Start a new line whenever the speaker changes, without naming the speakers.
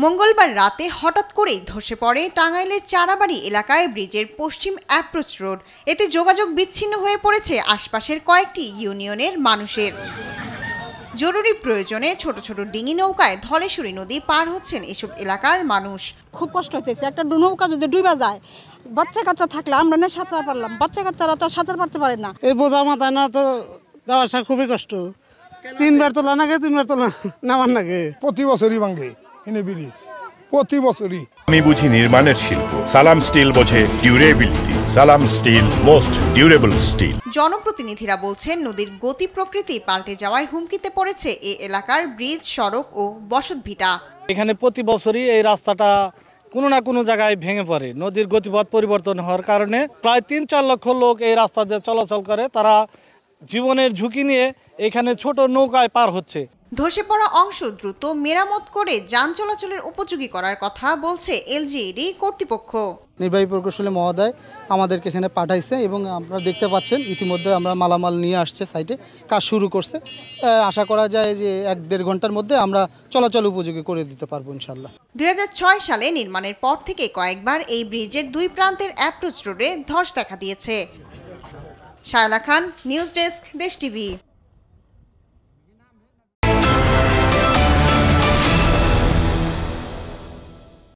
মঙ্গলবার রাতে হঠাৎ করেই ধসে পড়ে টাঙ্গাইলের চারাবাড়ি এলাকায় ব্রিজের পশ্চিম অ্যাপ্রোচ রোড। এতে যোগাযোগ বিচ্ছিন্ন হয়ে পড়েছে আশপাশের কয়েকটি ইউনিয়নের মানুষের। জরুরি প্রয়োজনে ছোট ছোট ডিঙি নৌকায় ধলেশ্বরী নদী পার হচ্ছেন এসব এলাকার মানুষ।
খুব কষ্ট হচ্ছে, একটা নৌকা যদি ডুবে যায়, বাচ্চা কাচ্চা থাকলে আমরা না সাঁতার পারলাম, বাচ্চা কাচ্চারা তো সাঁতার পারতে পারে না।
এই বোঝা মাথায় না তো যাওয়া আসা খুবই কষ্ট। 3 বার তোলা নাগে, 3 বার তোলা নামার নাগে।
প্রতি বছরই ভাঙে এনে ব্রিজ, প্রতি বছরই।
আমি বুঝি নির্মাণের শিল্প, সালাম স্টিল বোঝে ডিউরেবিলিটি। সালাম স্টিল, মোস্ট ডিউরেবল স্টিল।
জনপ্রতিনিধিরা বলছেন নদীর গতি প্রকৃতি পাল্টে যাওয়ায় হুমকিতে পড়েছে এ এলাকার ব্রিজ, সড়ক ও বসতভিটা।
এখানে প্রতি বছরই এই রাস্তাটা কোনো না কোনো জায়গায় ভেঙে পড়ে। নদীর গতিপথ পরিবর্তন হওয়ার কারণে প্রায় 3-4 লক্ষ লোক এই রাস্তা দিয়ে চলাচল করে। তারা জীবনের ঝুঁকি নিয়ে এখানে ছোট নৌকায় পার হচ্ছে।
ধসে পড়া অংশ দ্রুত মেরামত করে যান চলাচলের উপযোগী করার কথা বলছে এলজিইডি কর্তৃপক্ষ।
নির্বাহী প্রকৌশলী মহোদয় আমাদেরকে এখানে পাঠাইছে এবং আপনারা দেখতে পাচ্ছেন ইতিমধ্যে আমরা মালামাল নিয়ে আসছে, সাইটে কাজ শুরু করছে। আশা করা যায় যে 1-1.5 ঘন্টার মধ্যে আমরা চলাচল উপযোগী করে দিতে পারবো ইনশাল্লাহ।
2006 সালে নির্মাণের পর থেকে কয়েকবার এই ব্রিজের 2 প্রান্তের অ্যাপ্রোচ রোডে ধস দেখা দিয়েছে। শায়লা খান, নিউজ ডেস্ক, দেশ টিভি।